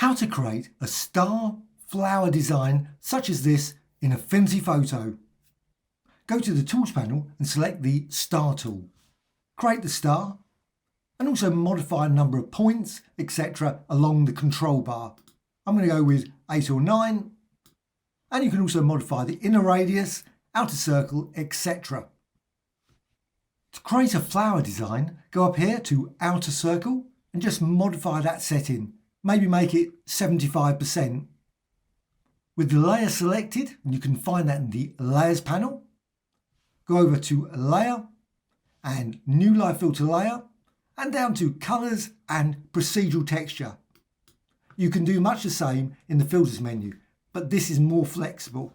how to create a star flower design such as this in Affinity Photo. Go to the Tools panel and select the Star tool. Create the star and also modify a number of points, etc. along the control bar. I'm going to go with 8 or 9, and you can also modify the inner radius, outer circle, etc. To create a flower design, go up here to outer circle and just modify that setting. Maybe make it 75%. With the layer selected, and you can find that in the Layers panel, go over to Layer and New Light Filter Layer and down to Colours and Procedural Texture. You can do much the same in the Filters menu, but this is more flexible.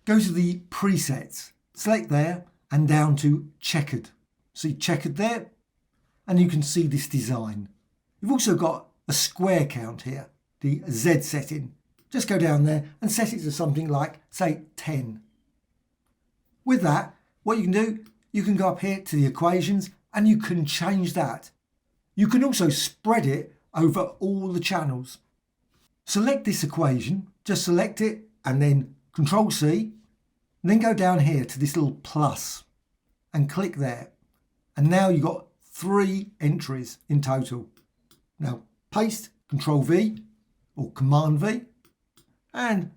Go to the Presets, select there and down to Checkered. See Checkered there, and you can see this design. You've also got a square count here, the Z setting. Just go down there and set it to something like, say, 10. With that, what you can do, you can go up here to the equations and you can change that. You can also spread it over all the channels. Select this equation, just select it and then Control C, and then go down here to this little plus and click there. And now you've got 3 entries in total. Now paste, Control V or Command V, and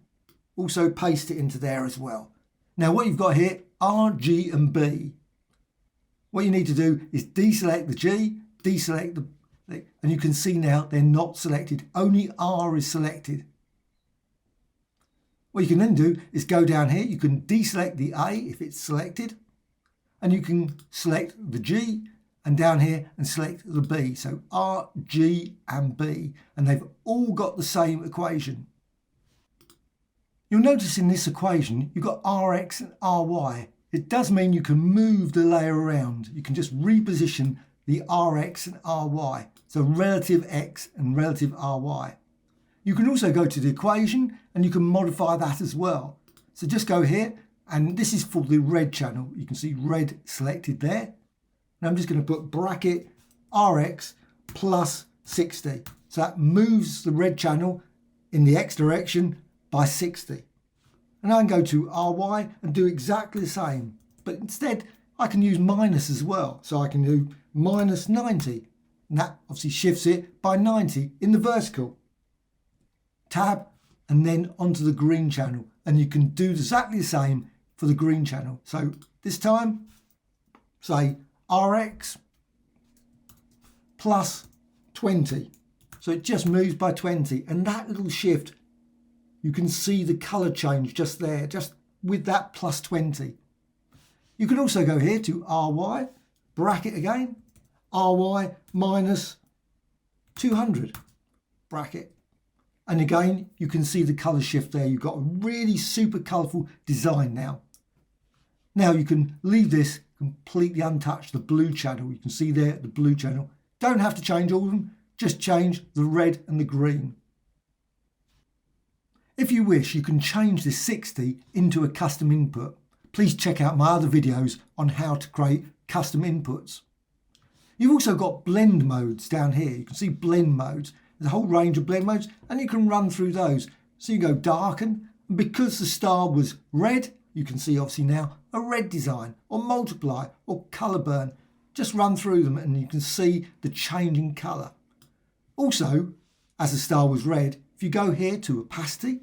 also paste it into there as well. Now what you've got here, R, G and B. What you need to do is deselect the G, deselect the, and you can see now they're not selected, only R is selected. What you can then do is go down here, you can deselect the A if it's selected, and you can select the G and down here and select the B. So R, G and B, and they've all got the same equation. You'll notice in this equation you've got Rx and Ry. It does mean you can move the layer around. You can just reposition the Rx and Ry. So relative X and relative Ry. You can also go to the equation and you can modify that as well. So just go here, and this is for the red channel. You can see red selected there. And I'm just going to put bracket Rx plus 60. So that moves the red channel in the X direction by 60. And I can go to Ry and do exactly the same. But instead, I can use minus as well. So I can do minus 90. And that obviously shifts it by 90 in the vertical. Tab and then onto the green channel. And you can do exactly the same for the green channel. So this time, say Rx plus 20. So it just moves by 20. And that little shift, you can see the colour change just there, just with that plus 20. You can also go here to Ry, bracket again, Ry minus 200, bracket. And again, you can see the colour shift there. You've got a really super colourful design now. Now you can leave this completely untouched, the blue channel. You can see there the blue channel. Don't have to change all of them, just change the red and the green. If you wish, you can change this 60 into a custom input. Please check out my other videos on how to create custom inputs. You've also got blend modes down here. You can see blend modes. There's a whole range of blend modes and you can run through those. So you go darken, and because the star was red, you can see obviously now a red design, or multiply, or colour burn. Just run through them and you can see the changing colour. Also, as the star was red, if you go here to opacity,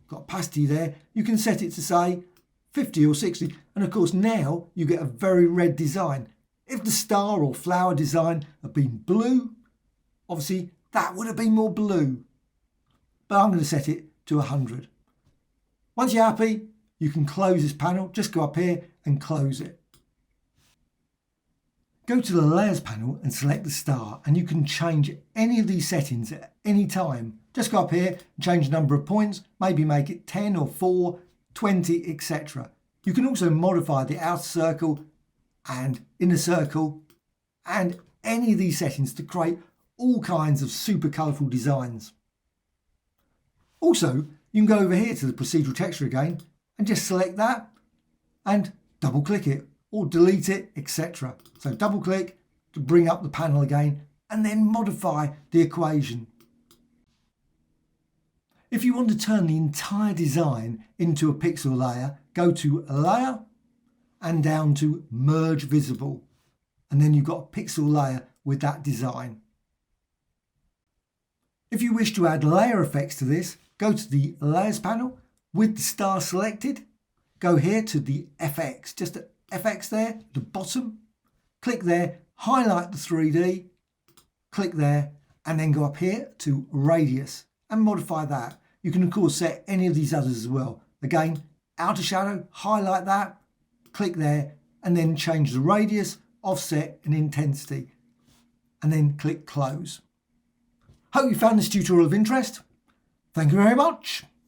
got opacity there, you can set it to say 50 or 60. And of course now you get a very red design. If the star or flower design had been blue, obviously that would have been more blue. But I'm going to set it to 100. Once you're happy, you can close this panel. Just go up here and close it. Go to the Layers panel and select the star, and you can change any of these settings at any time. Just go up here and change the number of points, maybe make it 10 or 4, 20, etc. You can also modify the outer circle and inner circle and any of these settings to create all kinds of super colourful designs. Also, you can go over here to the procedural texture again and just select that and double click it or delete it, etc. So double click to bring up the panel again and then modify the equation. If you want to turn the entire design into a pixel layer, go to Layer and down to Merge Visible. And then you've got a pixel layer with that design. If you wish to add layer effects to this, go to the Layers panel with the star selected. Go here to the FX, just the FX there at the bottom. Click there, highlight the 3D, click there, and then go up here to Radius and modify that. You can of course set any of these others as well. Again, outer shadow, highlight that, click there, and then change the radius, offset and intensity, and then click close. Hope you found this tutorial of interest. Thank you very much.